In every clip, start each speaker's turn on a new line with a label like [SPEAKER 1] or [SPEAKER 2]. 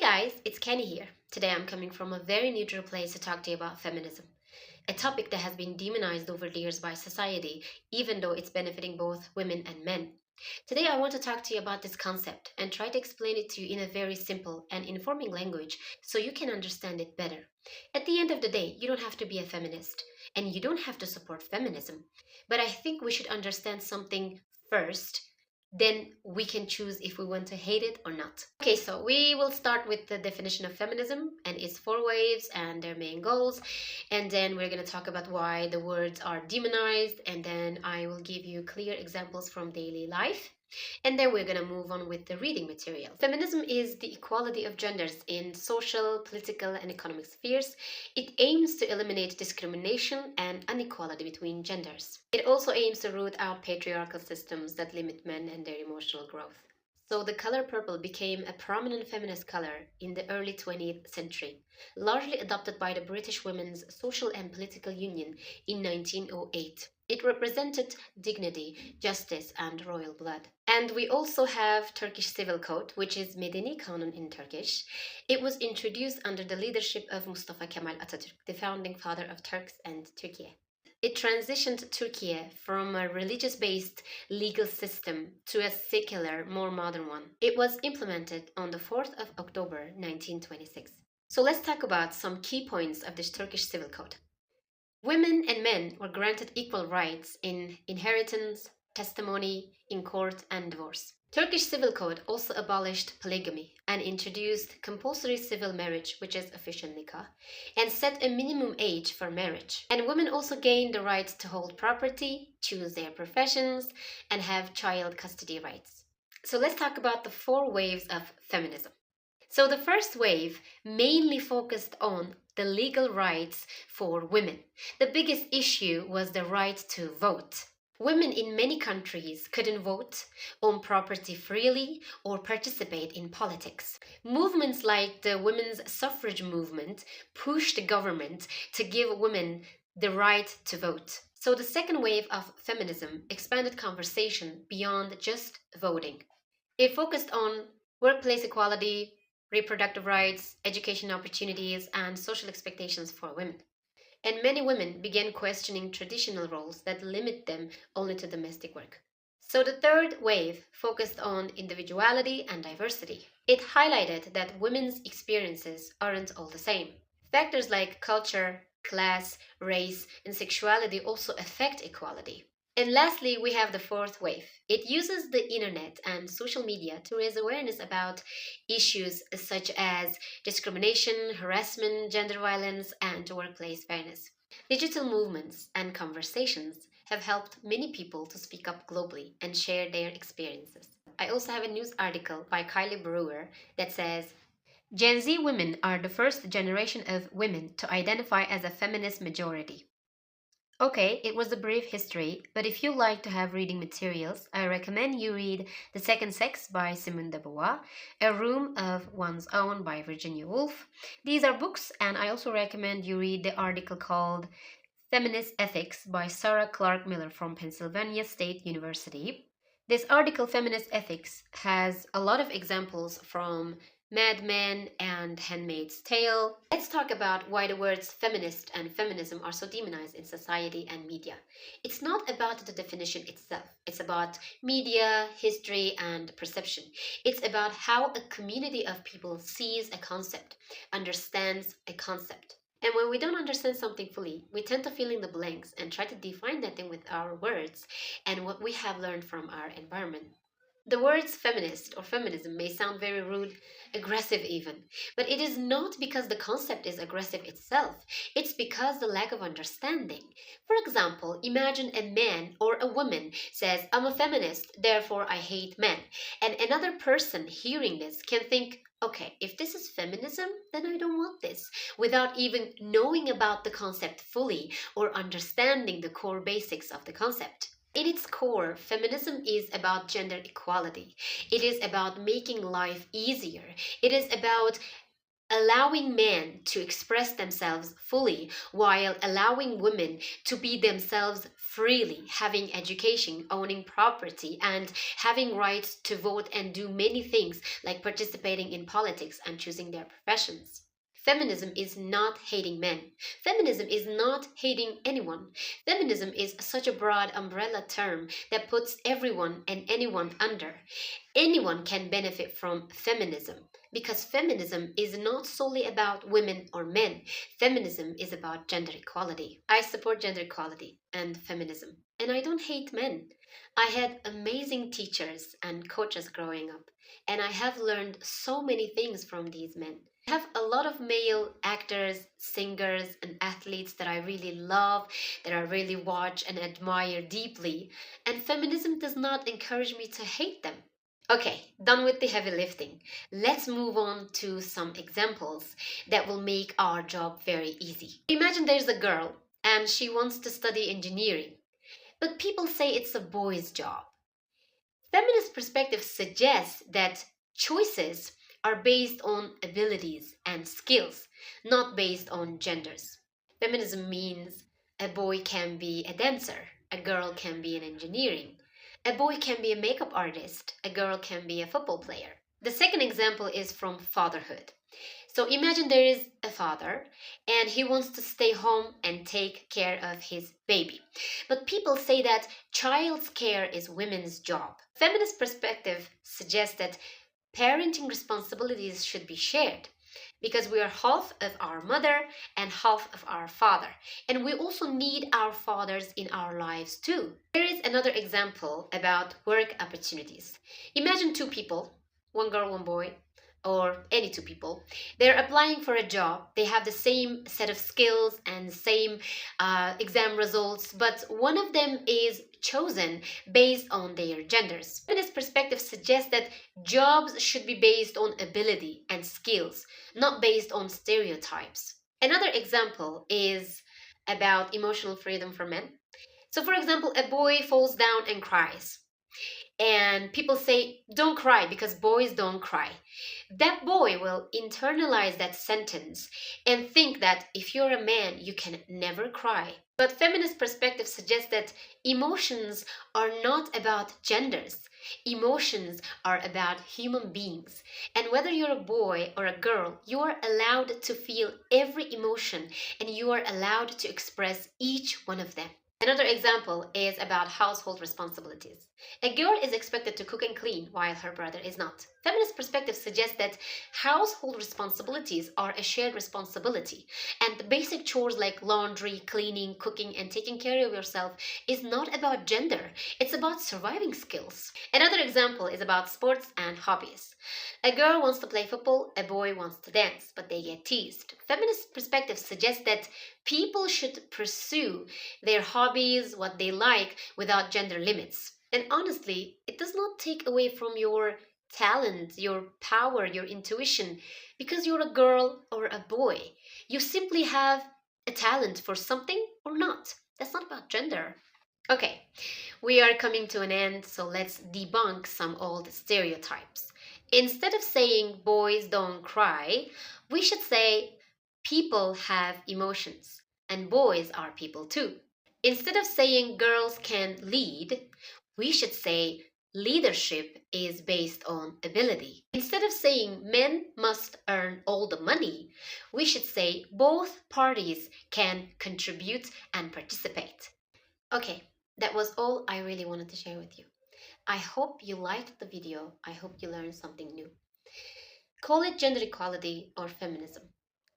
[SPEAKER 1] guys, it's Kenny here. Today I'm coming from a very neutral place to talk to you about feminism, a topic that has been demonized over the years by society, even though it's benefiting both women and men. Today I want to talk to you about this concept and try to explain it to you in a very simple and informing language so you can understand it better. At the end of the day, you don't have to be a feminist and you don't have to support feminism, but I think we should understand something first. Then we can choose if we want to hate it or not. Okay, so we will start with the definition of feminism and its four waves and their main goals. And then we're going to talk about why the words are demonized. And then I will give you clear examples from daily life. And then we're going to move on with the reading material. Feminism is the equality of genders in social, political, and economic spheres. It aims to eliminate discrimination and inequality between genders. It also aims to root out patriarchal systems that limit men and their emotional growth. So the color purple became a prominent feminist color in the early 20th century, largely adopted by the British Women's Social and Political Union in 1908. It represented dignity, justice, and royal blood. And we also have Turkish civil code, which is Medeni kanun in Turkish. It was introduced under the leadership of Mustafa Kemal Atatürk, the founding father of Turks and Turkey. It transitioned Turkey from a religious-based legal system to a secular, more modern one. It was implemented on the 4th of October 1926. So let's talk about some key points of this Turkish civil code. Women and men were granted equal rights in inheritance, testimony, in court, and divorce. Turkish civil code also abolished polygamy and introduced compulsory civil marriage, which is official nikah, and set a minimum age for marriage. And women also gained the right to hold property, choose their professions, and have child custody rights. So let's talk about the four waves of feminism. So the first wave mainly focused on the legal rights for women. The biggest issue was the right to vote. Women in many countries couldn't vote, own property freely, or participate in politics. Movements like the women's suffrage movement pushed the government to give women the right to vote. So the second wave of feminism expanded conversation beyond just voting. It focused on workplace equality, reproductive rights, education opportunities, and social expectations for women. And many women began questioning traditional roles that limit them only to domestic work. So the third wave focused on individuality and diversity. It highlighted that women's experiences aren't all the same. Factors like culture, class, race, and sexuality also affect equality. And lastly, we have the fourth wave. It uses the internet and social media to raise awareness about issues such as discrimination, harassment, gender violence, and workplace fairness. Digital movements and conversations have helped many people to speak up globally and share their experiences. I also have a news article by Kylie Brewer that says, Gen Z women are the first generation of women to identify as a feminist majority. Okay, it was a brief history, but if you like to have reading materials, I recommend you read The Second Sex by Simone de Beauvoir, A Room of One's Own by Virginia Woolf. These are books, and I also recommend you read the article called Feminist Ethics by Sarah Clark Miller from Pennsylvania State University. This article, Feminist Ethics, has a lot of examples from Mad Men and Handmaid's Tale. Let's talk about why the words feminist and feminism are so demonized in society and media. It's not about the definition itself. It's about media, history, and perception. It's about how a community of people sees a concept, understands a concept. And when we don't understand something fully, we tend to fill in the blanks and try to define that thing with our words and what we have learned from our environment. The words feminist or feminism may sound very rude, aggressive even, but it is not because the concept is aggressive itself. It's because the lack of understanding. For example, imagine a man or a woman says, I'm a feminist, therefore I hate men. And another person hearing this can think, okay, if this is feminism, then I don't want this, without even knowing about the concept fully or understanding the core basics of the concept. In its core, feminism is about gender equality. It is about making life easier. It is about allowing men to express themselves fully while allowing women to be themselves freely, having education, owning property, and having rights to vote and do many things like participating in politics and choosing their professions. Feminism is not hating men. Feminism is not hating anyone. Feminism is such a broad umbrella term that puts everyone and anyone under. Anyone can benefit from feminism because feminism is not solely about women or men. Feminism is about gender equality. I support gender equality and feminism, and I don't hate men. I had amazing teachers and coaches growing up, and I have learned so many things from these men. I have a lot of male actors, singers, and athletes that I really love, that I really watch and admire deeply, and feminism does not encourage me to hate them. Okay, done with the heavy lifting. Let's move on to some examples that will make our job very easy. Imagine there's a girl and she wants to study engineering, but people say it's a boy's job. Feminist perspective suggests that choices are based on abilities and skills, not based on genders. Feminism means a boy can be a dancer, a girl can be in engineering, a boy can be a makeup artist, a girl can be a football player. The second example is from fatherhood. So imagine there is a father and he wants to stay home and take care of his baby. But people say that child's care is women's job. Feminist perspective suggests that parenting responsibilities should be shared because we are half of our mother and half of our father, and we also need our fathers in our lives too. There is another example about work opportunities. Imagine two people, one girl, one boy, or any two people. They're applying for a job. They have the same set of skills and same exam results, but one of them is chosen based on their genders. Feminist perspective suggests that jobs should be based on ability and skills, not based on stereotypes. Another example is about emotional freedom for men. So for example, a boy falls down and cries. And people say, don't cry because boys don't cry. That boy will internalize that sentence and think that if you're a man, you can never cry. But feminist perspective suggests that emotions are not about genders. Emotions are about human beings. And whether you're a boy or a girl, you are allowed to feel every emotion and you are allowed to express each one of them. Another example is about household responsibilities. A girl is expected to cook and clean while her brother is not. Feminist perspective suggests that household responsibilities are a shared responsibility, and the basic chores like laundry, cleaning, cooking, and taking care of yourself is not about gender. It's about surviving skills. Another example is about sports and hobbies. A girl wants to play football, a boy wants to dance, but they get teased. Feminist perspective suggests that people should pursue their hobbies, what they like, without gender limits. And honestly, it does not take away from your talent, your power, your intuition, because you're a girl or a boy. You simply have a talent for something or not. That's not about gender. Okay, we are coming to an end, so let's debunk some old stereotypes. Instead of saying boys don't cry, we should say people have emotions and boys are people too. Instead of saying girls can lead, we should say leadership is based on ability. Instead of saying men must earn all the money, we should say both parties can contribute and participate. Okay, that was all I really wanted to share with you. I hope you liked the video. I hope you learned something new. Call it gender equality or feminism.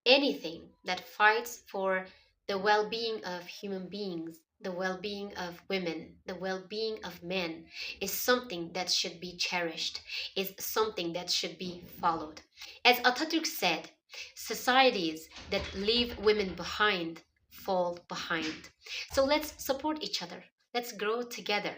[SPEAKER 1] Anything that fights for the well-being of human beings, the well-being of women, the well-being of men is something that should be cherished, is something that should be followed. As Atatürk said, societies that leave women behind fall behind. So let's support each other. Let's grow together.